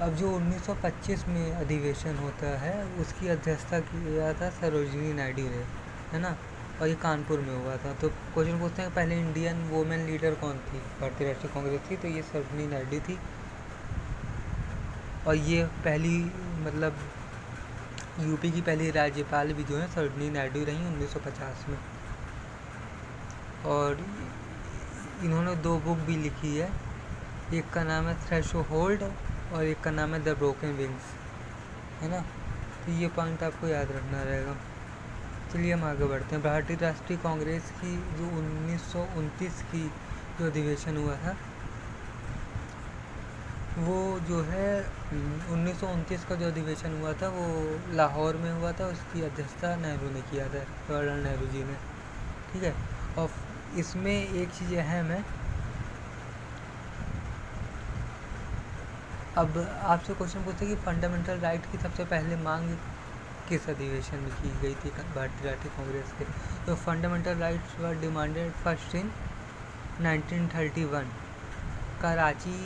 अब जो 1925 में अधिवेशन होता है उसकी अध्यक्षता किया था सरोजिनी नायडू ने, है ना। और ये कानपुर में हुआ था। तो क्वेश्चन पूछते हैं पहले इंडियन वुमेन लीडर कौन थी भारतीय राष्ट्रीय कांग्रेस की, तो ये सरोजिनी नायडू थी। और ये पहली मतलब यूपी की पहली राज्यपाल भी जो है सरोजिनी नायडू रही 1950 में। और इन्होंने 2 बुक भी लिखी है, एक का नाम है थ्रेशोहोल्ड और एक का नाम है द ब्रोकन विंग्स, है ना। तो ये पॉइंट आपको याद रखना रहेगा। चलिए हम आगे बढ़ते हैं। भारतीय राष्ट्रीय कांग्रेस की जो 1929 की जो अधिवेशन हुआ था वो जो है 1929 का जो अधिवेशन हुआ था वो लाहौर में हुआ था। उसकी अध्यक्षता नेहरू ने किया था, जवाहरलाल नेहरू जी ने, ठीक है। और इसमें एक चीज़ अहम है। अब आपसे क्वेश्चन पूछते हैं कि फंडामेंटल राइट की सबसे पहले मांग किस अधिवेशन में की गई थी भारतीय राष्ट्रीय कांग्रेस के। तो fundamental rights were demanded first in 1931 Karachi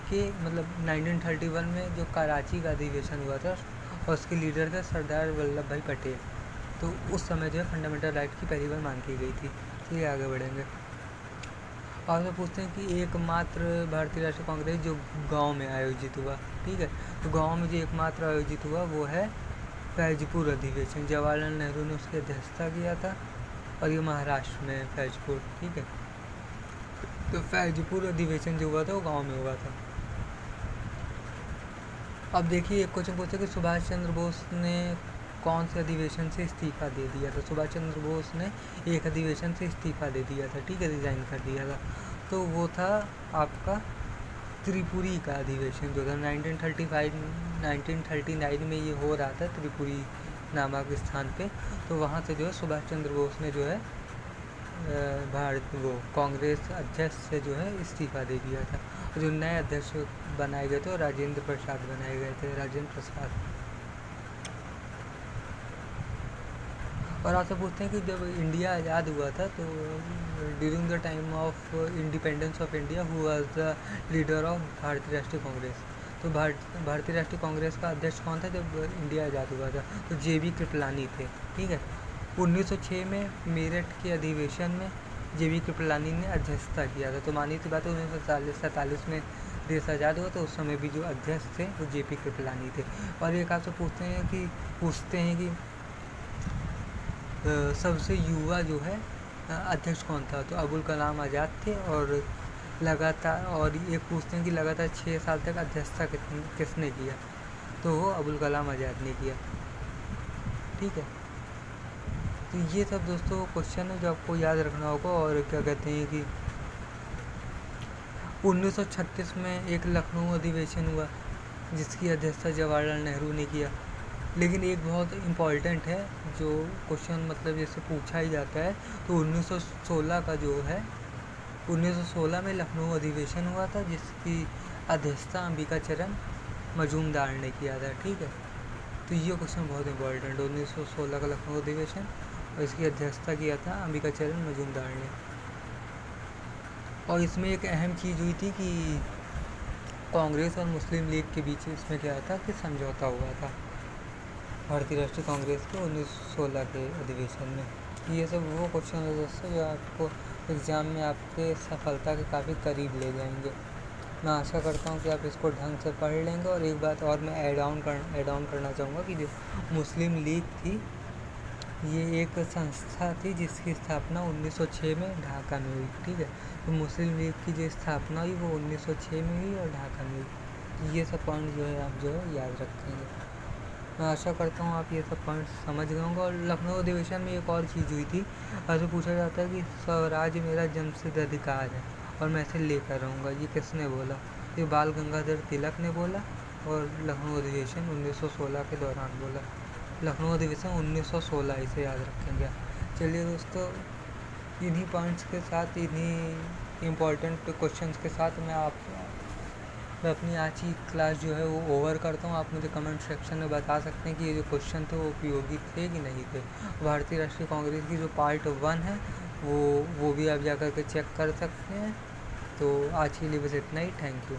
के, मतलब 1931 में जो कराची का अधिवेशन हुआ था और उसके लीडर थे सरदार वल्लभ भाई पटेल। तो उस समय जो है फंडामेंटल राइट की पहली बार मांग की गई थी। चलिए आगे बढ़ेंगे। आपसे पूछते हैं कि एकमात्र भारतीय राष्ट्रीय कांग्रेस जो गांव में आयोजित हुआ, ठीक है। तो गांव में जो एकमात्र आयोजित हुआ वो है फैजपुर अधिवेशन। जवाहरलाल नेहरू ने उसकी अध्यक्षता किया था और ये महाराष्ट्र में फैजपुर, ठीक है। तो फैजपुर अधिवेशन जो हुआ था वो गांव में हुआ था। अब देखिए एक क्वेश्चन पूछते कि सुभाष चंद्र बोस ने कौन से अधिवेशन से इस्तीफा दे दिया था। सुभाष चंद्र बोस ने एक अधिवेशन से इस्तीफा दे दिया था, ठीक है, रिजाइन कर दिया था। तो वो था आपका त्रिपुरी का अधिवेशन जो था 1939 में ये हो रहा था त्रिपुरी नामक स्थान पे। तो वहाँ से जो है सुभाष चंद्र बोस ने जो है वो कांग्रेस अध्यक्ष से जो है इस्तीफा दे दिया था। और जो नए अध्यक्ष बनाए गए थे वो राजेंद्र प्रसाद बनाए गए थे, राजेंद्र प्रसाद। और आपसे पूछते हैं कि जब इंडिया आज़ाद हुआ था तो during the time of independence of India who was the leader of भारतीय राष्ट्रीय कांग्रेस। तो भारतीय राष्ट्रीय कांग्रेस का अध्यक्ष कौन था जब इंडिया आज़ाद हुआ था। तो JB कृपलानी थे, ठीक है। 1906 में मेरठ के अधिवेशन में JB कृपलानी ने अध्यक्षता किया था। तो मानी सी बात है 1947 में देश आज़ाद हुआ तो उस समय भी जो अध्यक्ष थे वो JP कृपलानी थे। और एक आपसे पूछते हैं कि सबसे युवा जो है अध्यक्ष कौन था। तो अबुल कलाम आज़ाद थे। और लगातार और ये पूछते हैं कि लगातार 6 साल तक अध्यक्षता किसने किया। तो वो अबुल कलाम आज़ाद ने किया, ठीक है। तो ये सब दोस्तों क्वेश्चन है जो आपको याद रखना होगा। और क्या कहते हैं कि 1936 में एक लखनऊ अधिवेशन हुआ जिसकी अध्यक्षता जवाहरलाल नेहरू ने किया। लेकिन एक बहुत इम्पॉर्टेंट है जो क्वेश्चन मतलब जैसे पूछा ही जाता है। तो 1916 का जो है 1916 में लखनऊ अधिवेशन हुआ था जिसकी अध्यक्षता अंबिका चरण मजूमदार ने किया था, ठीक है। तो ये क्वेश्चन बहुत इम्पॉर्टेंट है। 1916 का लखनऊ अधिवेशन और इसकी अध्यक्षता किया था अंबिका चरण मजूमदार ने। और इसमें एक अहम चीज़ हुई थी कि कांग्रेस और मुस्लिम लीग के बीच इसमें क्या था कि समझौता हुआ था भारतीय राष्ट्रीय कांग्रेस के 1916 के अधिवेशन में। ये सब वो क्वेश्चन है दोस्तों जो आपको एग्ज़ाम में आपके सफलता के काफ़ी करीब ले जाएंगे। मैं आशा करता हूँ कि आप इसको ढंग से पढ़ लेंगे। और एक बात और मैं ऐड ऑन करना चाहूँगा कि जो मुस्लिम लीग थी ये एक संस्था थी जिसकी स्थापना 1906 में ढाका में हुई, ठीक है। तो मुस्लिम लीग की जो स्थापना हुई वो 1906 में हुई और ढाका में हुई। तो ये सब पॉइंट जो है आप जो है याद रखेंगे। मैं आशा करता हूँ आप ये सब पॉइंट समझ गए होंगे। और लखनऊ अधिवेशन में एक और चीज़ हुई थी। ऐसे पूछा जाता है कि स्वराज मेरा जन्मसिद्ध अधिकार है और मैं इसे लेकर रहूँगा, ये किसने बोला। ये बाल गंगाधर तिलक ने बोला और लखनऊ अधिवेशन 1916 के दौरान बोला। लखनऊ अधिवेशन 1916, इसे याद रखेंगे। चलिए दोस्तों इन्हीं पॉइंट्स के साथ, इन्हीं इम्पॉर्टेंट क्वेश्चंस के साथ मैं अपनी आज की क्लास जो है वो ओवर करता हूँ। आप मुझे कमेंट सेक्शन में बता सकते हैं कि ये जो क्वेश्चन थे वो उपयोगी थे कि नहीं थे। भारतीय राष्ट्रीय कांग्रेस की जो पार्ट 1 है वो भी आप जा कर के चेक कर सकते हैं। तो आज के लिए बस इतना ही। Thank you.